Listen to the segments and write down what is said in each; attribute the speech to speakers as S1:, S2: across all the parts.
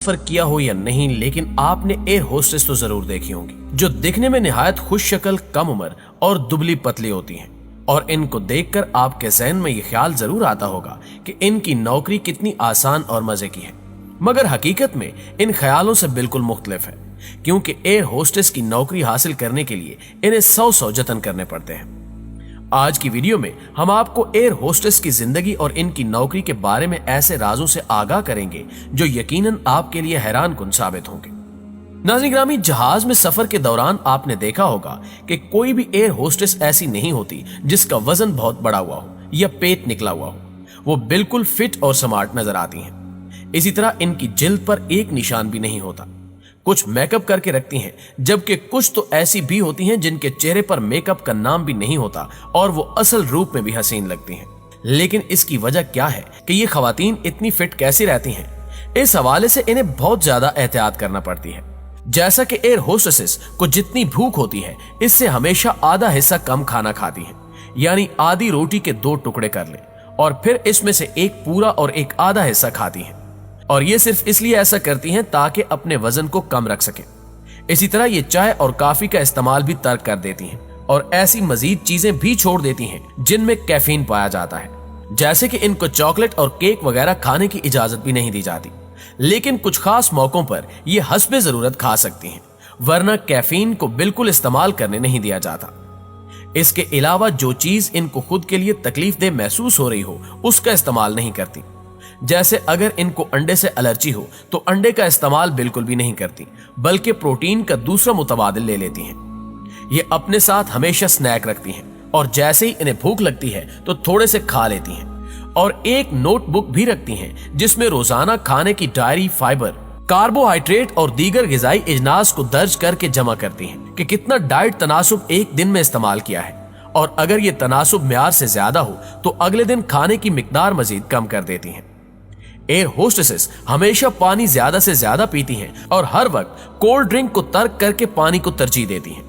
S1: سفر کیا ہو یا نہیں، لیکن آپ نے ایئر ہوسٹس تو ضرور دیکھی ہوں گی جو دکھنے میں نہایت خوش شکل، کم عمر اور دبلی پتلی ہوتی ہیں، اور ان کو دیکھ کر آپ کے ذہن میں یہ خیال ضرور آتا ہوگا کہ ان کی نوکری کتنی آسان اور مزے کی ہے، مگر حقیقت میں ان خیالوں سے بالکل مختلف ہے، کیونکہ ایئر ہوسٹس کی نوکری حاصل کرنے کے لیے انہیں سو جتن کرنے پڑتے ہیں۔ آج کی ویڈیو میں ہم آپ کو ایئر ہوسٹس کی زندگی اور ان کی نوکری کے بارے میں ایسے رازوں سے آگاہ کریں گے جو یقیناً آپ کے لیے حیران کن ثابت ہوں گے۔ ناظرین گرامی، جہاز میں سفر کے دوران آپ نے دیکھا ہوگا کہ کوئی بھی ایئر ہوسٹس ایسی نہیں ہوتی جس کا وزن بہت بڑا ہوا ہو یا پیٹ نکلا ہوا ہو، وہ بالکل فٹ اور سمارٹ نظر آتی ہیں۔ اسی طرح ان کی جلد پر ایک نشان بھی نہیں ہوتا، کچھ میک اپ کر کے رکھتی ہیں، جبکہ کچھ تو ایسی بھی ہوتی ہیں جن کے چہرے پر میک اپ کا نام بھی نہیں ہوتا اور وہ اصل روپ میں بھی حسین لگتی ہیں۔ لیکن اس کی وجہ کیا ہے کہ یہ خواتین اتنی فٹ کیسی رہتی ہیں؟ اس حوالے سے انہیں بہت زیادہ احتیاط کرنا پڑتی ہے۔ جیسا کہ ایئر ہوسٹسز کو جتنی بھوک ہوتی ہے، اس سے ہمیشہ آدھا حصہ کم کھانا کھاتی ہیں، یعنی آدھی روٹی کے 2 ٹکڑے کر لیں اور پھر اس میں سے ایک پورا اور ایک آدھا حصہ کھاتی ہیں، اور یہ صرف اس لیے ایسا کرتی ہیں تاکہ اپنے وزن کو کم رکھ سکیں۔ اسی طرح یہ چائے اور کافی کا استعمال بھی ترک کر دیتی ہیں اور ایسی مزید چیزیں بھی چھوڑ دیتی ہیں جن میں کیفین پایا جاتا ہے، جیسے کہ ان کو چاکلیٹ اور کیک وغیرہ کھانے کی اجازت بھی نہیں دی جاتی، لیکن کچھ خاص موقعوں پر یہ حسب ضرورت کھا سکتی ہیں، ورنہ کیفین کو بالکل استعمال کرنے نہیں دیا جاتا۔ اس کے علاوہ جو چیز ان کو خود کے لیے تکلیف دہ محسوس ہو رہی ہو اس کا استعمال نہیں کرتی، جیسے اگر ان کو انڈے سے الرجی ہو تو انڈے کا استعمال بالکل بھی نہیں کرتی، بلکہ پروٹین کا دوسرا متبادل لے لیتی ہیں۔ یہ اپنے ساتھ ہمیشہ سنیک رکھتی ہیں اور جیسے ہی انہیں بھوک لگتی ہے تو تھوڑے سے کھا لیتی ہیں، اور ایک نوٹ بک بھی رکھتی ہیں جس میں روزانہ کھانے کی ڈائری، فائبر، کاربوہائیڈریٹ اور دیگر غذائی اجناس کو درج کر کے جمع کرتی ہیں کہ کتنا ڈائٹ تناسب ایک دن میں استعمال کیا ہے، اور اگر یہ تناسب معیار سے زیادہ ہو تو اگلے دن کھانے کی مقدار مزید کم کر دیتی ہیں۔ ایئر ہوسٹسز ہمیشہ پانی زیادہ سے زیادہ پیتی ہیں اور ہر وقت کولڈ ڈرنک کو ترک کر کے پانی کو ترجیح دیتی ہیں،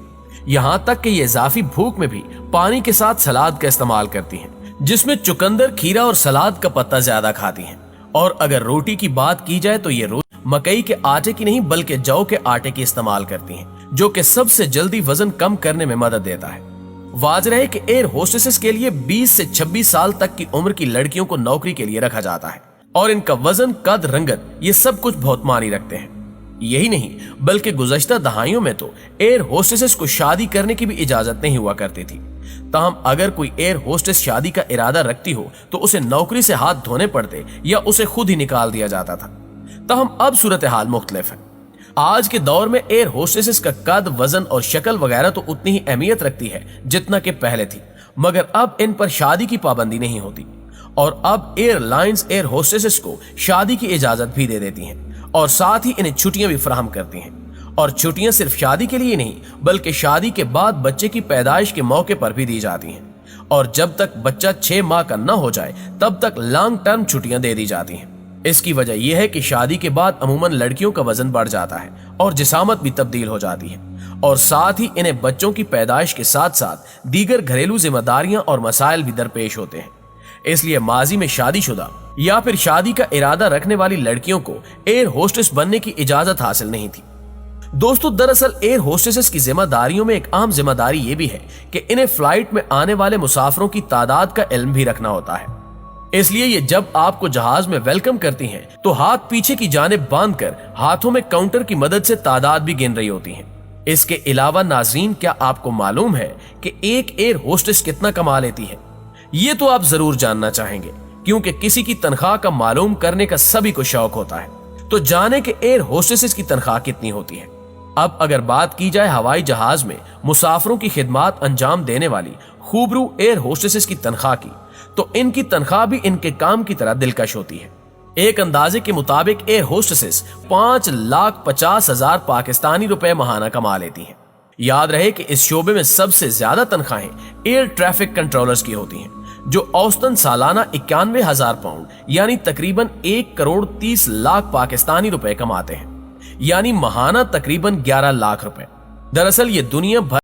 S1: یہاں تک کہ یہ اضافی بھوک میں بھی پانی کے ساتھ سلاد کا استعمال کرتی ہیں، جس میں چقندر، کھیرا اور سلاد کا پتا زیادہ کھاتی ہیں۔ اور اگر روٹی کی بات کی جائے تو یہ روٹی مکئی کے آٹے کی نہیں بلکہ جو کے آٹے کی استعمال کرتی ہیں، جو کہ سب سے جلدی وزن کم کرنے میں مدد دیتا ہے۔ واضح ہے کہ ایئر ہوسٹسز کے لیے 20 سے 26 سال تک کی عمر کی لڑکیوں کو نوکری کے لیے رکھا جاتا ہے، اور ان کا وزن، قد، رنگت، یہ سب کچھ بہت معنی رکھتے ہیں۔ یہی نہیں بلکہ گزشتہ دہائیوں میں تو ایئر ہوسٹسز کو شادی کرنے کی بھی اجازت نہیں ہوا کرتی تھی، تاہم اگر کوئی ایئر ہوسٹس شادی کا ارادہ رکھتی ہو تو اسے نوکری سے ہاتھ دھونے پڑتے یا اسے خود ہی نکال دیا جاتا تھا۔ تاہم اب صورتحال مختلف ہے۔ آج کے دور میں ایئر ہوسٹسز کا قد، وزن اور شکل وغیرہ تو اتنی ہی اہمیت رکھتی ہے جتنا کہ پہلے تھی، مگر اب ان پر شادی کی پابندی نہیں ہوتی، اور اب ایئر لائنز ایئر ہوسٹسز کو شادی کی اجازت بھی دے دیتی ہیں، اور ساتھ ہی انہیں چھٹیاں بھی فراہم کرتی ہیں، اور چھٹیاں صرف شادی کے لیے نہیں بلکہ شادی کے بعد بچے کی پیدائش کے موقع پر بھی دی جاتی ہیں، اور جب تک بچہ 6 ماہ کا نہ ہو جائے تب تک لانگ ٹرم چھٹیاں دے دی جاتی ہیں۔ اس کی وجہ یہ ہے کہ شادی کے بعد عموماً لڑکیوں کا وزن بڑھ جاتا ہے اور جسامت بھی تبدیل ہو جاتی ہے، اور ساتھ ہی انہیں بچوں کی پیدائش کے ساتھ ساتھ دیگر گھریلو ذمہ داریاں اور مسائل بھی درپیش ہوتے ہیں۔ اس لیے ماضی میں شادی شدہ یا پھر شادی کا ارادہ رکھنے والی لڑکیوں کو ایئر ہوسٹس بننے کی اجازت حاصل نہیں تھی۔ دوستو، دراصل ایئر ہوسٹسز کی ذمہ داریوں میں ایک اہم ذمہ داری یہ بھی ہے کہ انہیں فلائٹ میں آنے والے مسافروں کی تعداد کا علم بھی رکھنا ہوتا ہے۔ اس لیے یہ جب آپ کو جہاز میں ویلکم کرتی ہیں تو ہاتھ پیچھے کی جانب باندھ کر ہاتھوں میں کاؤنٹر کی مدد سے تعداد بھی گن رہی ہوتی ہیں۔ اس کے علاوہ ناظرین، کیا آپ کو معلوم ہے کہ ایک ایئر ہوسٹس کتنا کما لیتی ہے؟ یہ تو آپ ضرور جاننا چاہیں گے، کیونکہ کسی کی تنخواہ کا معلوم کرنے کا سبھی کو شوق ہوتا ہے۔ تو جانے کہ ایئر ہوسٹسز کی تنخواہ کتنی ہوتی ہے۔ اب اگر بات کی جائے ہوائی جہاز میں مسافروں کی خدمات انجام دینے والی خوبرو ایئر ہوسٹسز کی تنخواہ کی، تو ان کی تنخواہ بھی ان کے کام کی طرح دلکش ہوتی ہے۔ ایک اندازے کے مطابق ایئر ہوسٹسز 5,50,000 پاکستانی روپے ماہانہ کما لیتی ہیں۔ یاد رہے کہ اس شعبے میں سب سے زیادہ تنخواہیں ایئر ٹریفک کنٹرولرز کی ہوتی ہیں، جو اوسطاً سالانہ 91,000 پاؤنڈ یعنی تقریباً 1,30,00,000 پاکستانی روپے کماتے ہیں، یعنی ماہانہ تقریباً 11 لاکھ روپے۔ دراصل یہ دنیا بھر